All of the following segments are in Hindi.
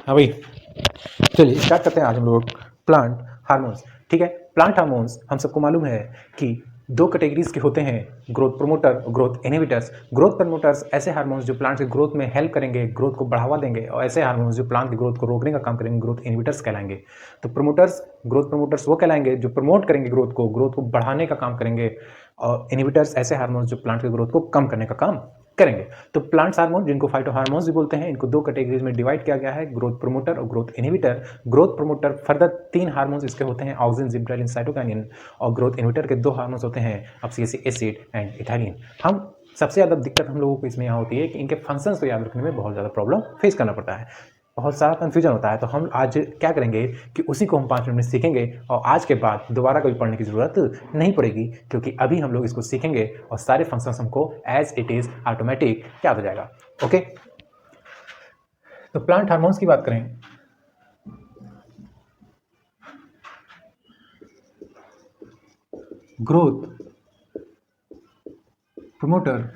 हाँ भाई, चलिए स्टार्ट करते हैं आज हम लोग प्लांट हार्मोन्स। ठीक है, प्लांट हार्मोन्स हम सबको मालूम है कि दो कैटेगरीज के होते हैं, ग्रोथ प्रोमोटर और ग्रोथ इनहिबिटर्स। ग्रोथ प्रमोटर्स ऐसे हार्मोन्स जो प्लांट के ग्रोथ में हेल्प करेंगे, ग्रोथ को बढ़ावा देंगे, और ऐसे हार्मोन्स जो प्लांट की ग्रोथ को रोकने का काम करेंगे, ग्रोथ इनहिबिटर्स कहलाएंगे। तो प्रोमोटर्स, ग्रोथ प्रमोटर्स वो कहलाएंगे जो प्रमोट करेंगे ग्रोथ को बढ़ाने का काम करेंगे, और इनहिबिटर्स ऐसे हार्मोन्स जो प्लांट की ग्रोथ को कम करने का काम करेंगे। तो प्लांट्स हार्मोन, जिनको फाइटो हार्मोन्स भी बोलते हैं, इनको दो कैटेगरीज में डिवाइड किया गया है, ग्रोथ प्रोमोटर और growth inhibitor. Growth promoter further 3 hormones इसके होते हैं, ऑक्सिन, जिब्रेलिन, साइटोकाइनिन। और ग्रोथ इनहिबिटर के 2 हार्मोन्स होते हैं, एब्सिसिक एसिड एंड इथाइलिन। हम सबसे ज़्यादा दिक्कत हम लोगों को इसमें यहाँ होती है कि इनके फंक्शंस को याद रखने में बहुत ज़्यादा प्रॉब्लम फेस करना पड़ता है, बहुत सारा कन्फ्यूजन होता है। तो हम आज क्या करेंगे कि उसी को हम 5 मिनट में सीखेंगे, और आज के बाद दोबारा कभी पढ़ने की ज़रूरत नहीं पड़ेगी, क्योंकि अभी हम लोग इसको सीखेंगे और सारे फंक्शंस हमको एज इट इज़ ऑटोमेटिक याद हो जाएगा। ओके, तो प्लांट हार्मोन्स की बात करें, growth promoter,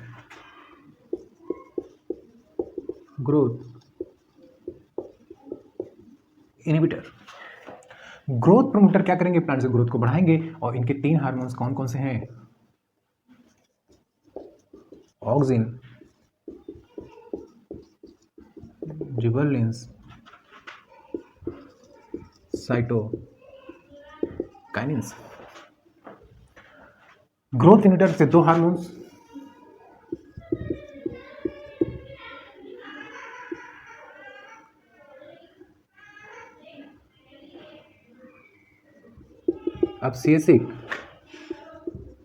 growth inhibitor. Growth promoter क्या करेंगे, प्लांट से ग्रोथ को बढ़ाएंगे, और इनके 3 हार्मोन्स कौन कौन से हैं, ऑक्सिन, जिबरलिंस, साइटोकाइनिन्स। ग्रोथ इनहिबिटर से 2 हार्मोन्स, एब्सिसिक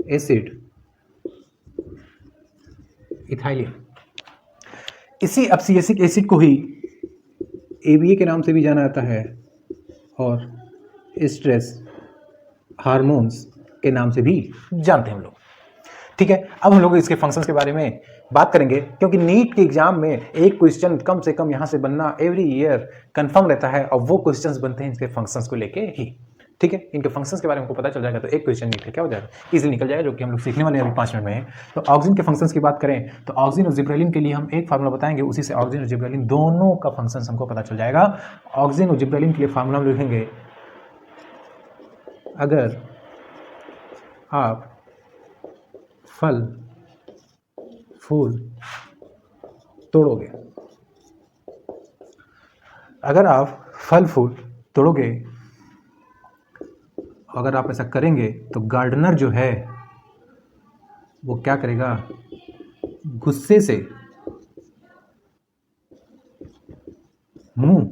एसिड, इथाइलिन। इसी एब्सिसिक एसिड को ही एबीए के नाम से भी जाना जाता है, और स्ट्रेस हार्मोन्स के नाम से भी जानते हैं हम लोग। ठीक है, अब हम लोग इसके फंक्शंस के बारे में बात करेंगे, क्योंकि नीट के एग्जाम में एक क्वेश्चन कम से कम यहाँ से बनना एवरी ईयर कंफर्म रहता है, और वो क्वेश्चंस बनते हैं इसके फंक्शंस को लेके ही। ठीक है, इनके फंक्शंस के बारे में हमको पता चल जाएगा तो एक क्वेश्चन नीट का क्या हो जाएगा, इजीली निकल जाएगा, जो कि हम लोग सीखने वाले हैं अभी 5 मिनट में है। तो ऑक्सिन के फंक्शंस की बात करें तो ऑक्सिन और जिब्रेलिन के लिए हम एक फार्मूला बताएंगे, उसी से ऑक्सिन और जिब्रेलिन दोनों का फंक्शंस हमको पता चल जाएगा। ऑक्सिन और जिब्रेलिन के लिए फार्मूला हम लिखेंगे, अगर आप फल फूल तोड़ोगे, अगर आप फल फूल तोड़ोगे, अगर आप ऐसा करेंगे तो गार्डनर जो है वो क्या करेगा, गुस्से से मुंह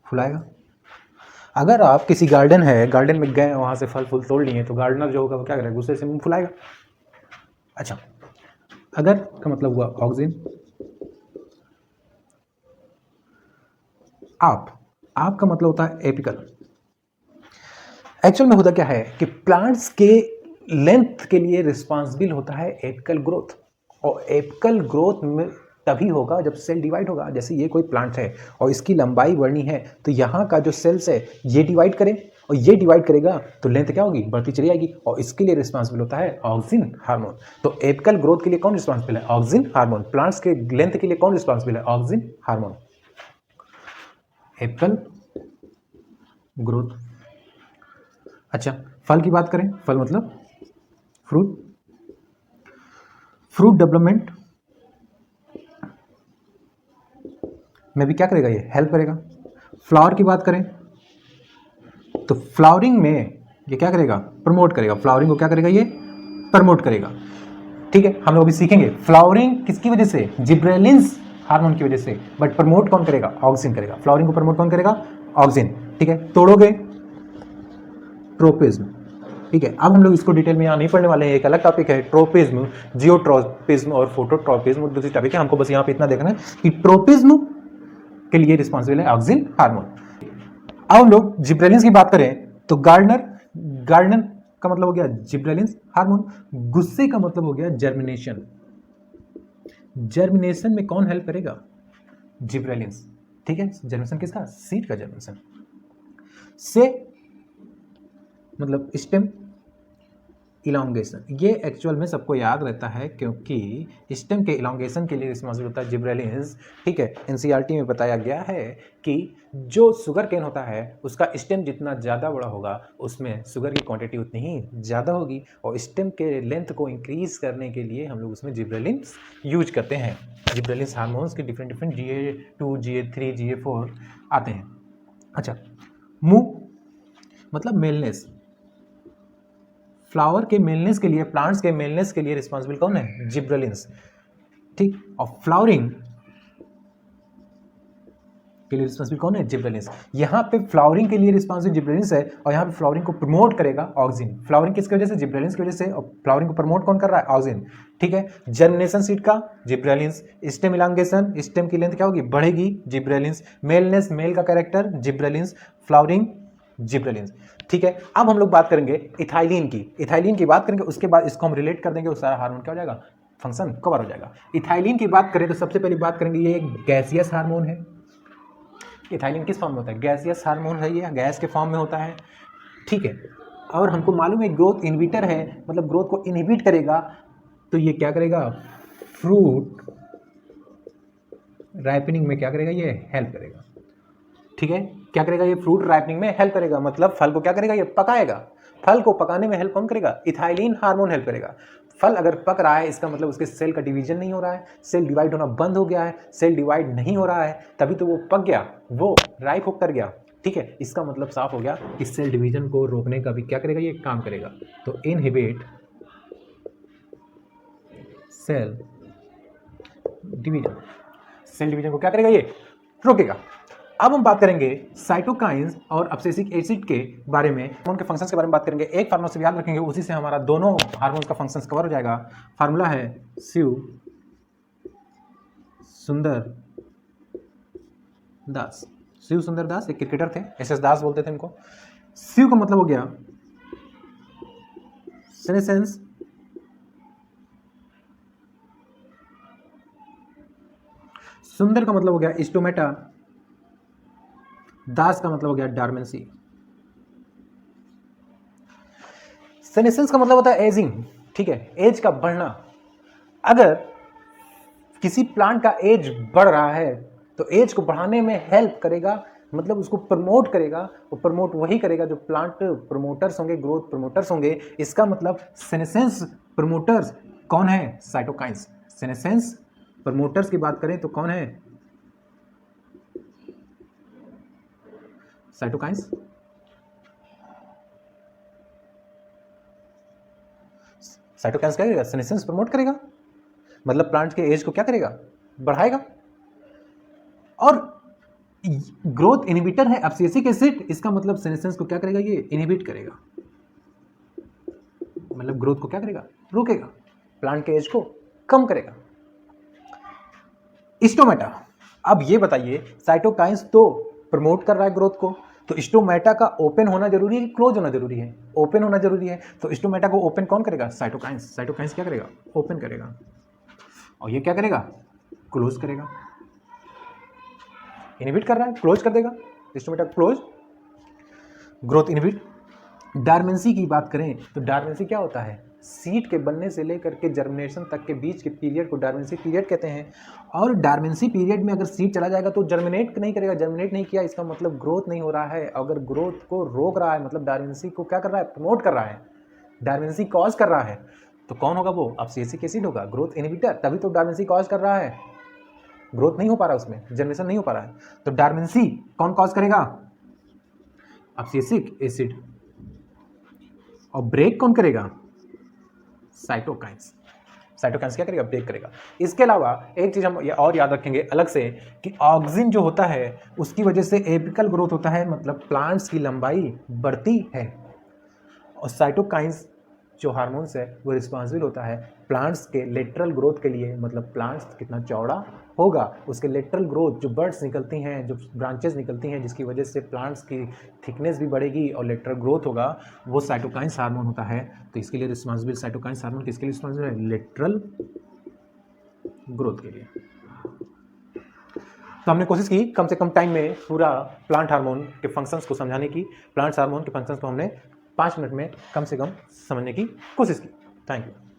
फुलाएगा। अगर आप किसी गार्डन है, गार्डन में गए, वहां से फल फूल तोड़ लिए, तो गार्डनर जो होगा वो क्या करेगा, गुस्से से मुंह फुलाएगा। अच्छा, अगर का मतलब हुआ ऑक्सिन, आप का मतलब होता है एपिकल। एक्चुअल में होता क्या है कि प्लांट्स के लेंथ के लिए रिस्पॉन्सिबल होता है एपिकल ग्रोथ, और एपिकल ग्रोथ में तभी होगा जब सेल डिवाइड होगा। जैसे ये कोई प्लांट है और इसकी लंबाई बढ़नी है, तो यहाँ का जो सेल्स है ये डिवाइड करे, और ये डिवाइड करेगा तो लेंथ क्या होगी, बढ़ती चली जाएगी, और इसके लिए रिस्पॉन्सिबल होता है ऑक्सिन हार्मोन। तो एपिकल ग्रोथ के लिए कौन रिस्पॉन्सिबल है, ऑक्सिन हार्मोन। प्लांट्स के लेंथ के लिए कौन रिस्पॉन्सिबल है, ऑक्सिन हार्मोन। Apical growth. अच्छा, फल की बात करें, फल मतलब फ्रूट, फ्रूट डेवलपमेंट में भी क्या करेगा, ये हेल्प करेगा। फ्लावर की बात करें तो फ्लावरिंग में ये क्या करेगा, प्रमोट करेगा। फ्लावरिंग को क्या करेगा, ये प्रमोट करेगा। ठीक है, हम लोग अभी सीखेंगे फ्लावरिंग किसकी वजह से, जिब्रेलिन्स हार्मोन की वजह से, बट प्रमोट कौन करेगा, ऑक्सिन करेगा। फ्लावरिंग को प्रमोट कौन करेगा, ऑक्सिन। ठीक है, तोड़ोगे, ट्रोपिज्म। ठीक है, अब हम लोग इसको डिटेल में यहाँ नहीं पढ़ने वाले हैं, एक अलग टॉपिक है ट्रोपिज्म, जियोट्रोपिज्म और फोटोट्रोपिज्म, दूसरी टॉपिक है। हमको बस यहाँ पे इतना देखना है कि ट्रोपिज्म के लिए रिस्पॉन्सिबल है ऑक्सिन हार्मोन। अब हम लोग जिब्रेलिन्स की बात करें तो गार्डनर का मतलब हो गया जिब्रेलिन्स हार्मोन। गुस्से का मतलब हो गया जर्मिनेशन। जर्मिनेशन में कौन हेल्प करेगा, जिब्रेलिन्स। ठीक है, जर्मिनेशन किसका, सीड का जर्मिनेशन। से मतलब स्टेम, इलांगेशन, ये एक्चुअल में सबको याद रहता है क्योंकि स्टेम के इलांगेशन के लिए रिस्पॉन्सिबल होता है जिब्रेलिन्स। ठीक है, एनसीईआरटी में बताया गया है कि जो शुगर केन होता है उसका स्टेम जितना ज़्यादा बड़ा होगा उसमें शुगर की क्वांटिटी उतनी ही ज़्यादा होगी, और स्टेम के लेंथ को इंक्रीज करने के लिए हम लोग उसमें जिब्रेलिन्स यूज करते हैं। जिब्रेलिन्स हार्मोन्स के different different GA2, GA3, GA4 आते हैं। अच्छा, मुंह मतलब मेलनेस, फ्लावर के मेलनेस के लिए, प्लांट्स के मेलनेस के लिए रिस्पॉन्सिबल कौन है? जिब्रेलिन्स। ठीक, और फ्लावरिंग के लिए रिस्पॉन्सिबल कौन है? जिब्रेलिन्स। यहाँ पे फ्लावरिंग के लिए रिस्पॉन्सिबल जिब्रेलिन्स है, और यहाँ पे फ्लावरिंग को प्रमोट करेगा ऑक्सिन। फ्लावरिंग किसकी वजह से? जिब्रेलिन्स की वजह से, और फ्लावरिंग को प्रमोट कौन कर रहा है? ऑक्सिन। ठीक है, जर्मिनेशन सीड का जिब्रेलिन्स, स्टेम इलांगेशन, स्टेम की लेंथ क्या होगी? बढ़ेगी, जिब्रेलिन्स। मेलनेस, मेल का कैरेक्टर, जिब्रेलिन्स। Flowering, gibberellins. ठीक है, अब हम लोग बात करेंगे इथाइलिन की। इथाइलिन की बात करेंगे, उसके बाद इसको हम रिलेट कर देंगे, उस सारा हार्मोन क्या हो जाएगा? फंक्शन कवर हो जाएगा। इथाइलिन की बात करें तो सबसे पहले बात करेंगे, ये एक गैसियस हार्मोन है। इथाइलिन किस फॉर्म में होता है? गैसियस हार्मोन है, ये गैस के फॉर्म में होता है। ठीक है, और हमको मालूम है ग्रोथ इनहिबिटर है, मतलब ग्रोथ को इनहिबिट करेगा। तो ये क्या करेगा? फ्रूट राइपनिंग में क्या करेगा? ये हेल्प करेगा। ठीक है, क्या करेगा? ये फ्रूट राइपनिंग में हेल्प करेगा, मतलब फल को क्या करेगा? ये पकाएगा। फल को पकाने में हेल्प कौन करेगा? इथाइलिन हार्मोन हेल्प करेगा। फल अगर पक रहा है इसका मतलब उसके सेल का डिवीजन नहीं हो रहा है, सेल डिवाइड होना बंद हो गया है, सेल डिवाइड नहीं हो रहा है, तभी तो वो पक गया, वो राइप होकर गया। ठीक है, इसका मतलब साफ हो गया कि सेल डिवीजन को रोकने का भी क्या करेगा? ये काम करेगा। तो inhibit cell division, cell division को क्या करेगा? ये रोकेगा। अब हम बात करेंगे साइटोकाइंस और अब्सिसिक एसिड के बारे में, उनके फंक्शंस के बारे में बात करेंगे। एक फार्मूला से याद रखेंगे, उसी से हमारा दोनों हार्मोन्स का फंक्शंस कवर हो जाएगा। फार्मूला है शिव सुंदर दास। शिव सुंदर दास एक क्रिकेटर थे, SS दास बोलते थे इनको। शिव का मतलब हो गया सेनेसेंस, सुंदर का मतलब हो गया स्टोमेटा, दास का मतलब हो गया डार्मेंसी। सेनेसेंस का मतलब होता है एजिंग। ठीक है, एज का बढ़ना। अगर किसी प्लांट का एज बढ़ रहा है तो एज को बढ़ाने में हेल्प करेगा, मतलब उसको प्रमोट करेगा। वो प्रमोट वही करेगा जो प्लांट प्रमोटर्स होंगे, ग्रोथ प्रमोटर्स होंगे। इसका मतलब सेनेसेंस प्रमोटर्स कौन है? साइटोकाइंस। सेनेसेंस प्रमोटर्स की बात करें तो कौन है? साइटोकाइंस। साइटोकाइंस क्या करेगा? सेनेसेंस प्रमोट करेगा, मतलब प्लांट के एज को क्या करेगा? बढ़ाएगा। और ग्रोथ इनहिबिटर है अब्सिसिक एसिड, इसका मतलब सेनेसेंस को क्या करेगा? ये इनहिबिट करेगा, मतलब ग्रोथ को क्या करेगा? रोकेगा, प्लांट के एज को कम करेगा। स्टोमेटा, अब ये बताइए, साइटोकाइंस तो प्रमोट कर रहा है ग्रोथ को, तो स्टोमेटा का ओपन होना जरूरी है कि क्लोज होना जरूरी है? ओपन होना जरूरी है। तो स्टोमेटा को ओपन कौन करेगा? साइटोकाइंस। साइटोकाइंस क्या करेगा? ओपन करेगा, और ये क्या करेगा? क्लोज करेगा। इनहिबिट कर रहा है, क्लोज कर देगा, स्टोमेटा क्लोज, ग्रोथ इनहिबिट। डार्मेंसी की बात करें तो डार्मेंसी क्या होता है? सीड के बनने से लेकर के जर्मिनेशन तक के बीच के पीरियड को डार्मेंसी पीरियड कहते हैं। और डार्मेंसी पीरियड में अगर सीड चला जाएगा तो जर्मिनेट नहीं करेगा, जर्मिनेट नहीं किया इसका मतलब ग्रोथ नहीं हो रहा है। अगर ग्रोथ को रोक रहा है मतलब डार्मेंसी को क्या कर रहा है? प्रमोट कर रहा है, डार्मेंसी कॉज कर रहा है। तो कौन होगा वो? अब्सिसिक एसिड होगा, ग्रोथ इनहिबिटर। तभी तो डार्मेंसी कॉज कर रहा है, ग्रोथ नहीं हो पा रहा है, उसमें जर्मिनेशन नहीं हो पा रहा है। तो डार्मेंसी कौन कॉज करेगा? अब्सिसिक एसिड। और ब्रेक कौन करेगा? साइटोकाइंस। साइटोकाइंस क्या करेगा? ब्रेक करेगा। इसके अलावा एक चीज हम ये और याद रखेंगे अलग से कि ऑक्सिन जो होता है उसकी वजह से एपिकल ग्रोथ होता है, मतलब प्लांट्स की लंबाई बढ़ती है। और साइटोकाइंस जो हार्मोन्स है वो रिस्पॉन्सिबल होता है प्लांट्स के लेटरल ग्रोथ के लिए, मतलब प्लांट्स कितना चौड़ा होगा उसके लेटरल ग्रोथ, जो बर्ड्स निकलती हैं, जो ब्रांचेस निकलती हैं, जिसकी वजह से प्लांट्स की थिकनेस भी बढ़ेगी और लेटरल ग्रोथ होगा, वो साइटोकाइंस हार्मोन होता है। तो इसके लिए रिस्पॉन्सिबल साइटोकाइंस हार्मोन किसके लिए रिस्पॉन्सिबल है? लेटरल ग्रोथ के लिए। तो हमने कोशिश की कम से कम टाइम में पूरा प्लांट हार्मोन के फंक्शंस को समझाने की। प्लांट हार्मोन के फंक्शंस को हमने 5 मिनट में कम से कम समझने की कोशिश की। Thank you.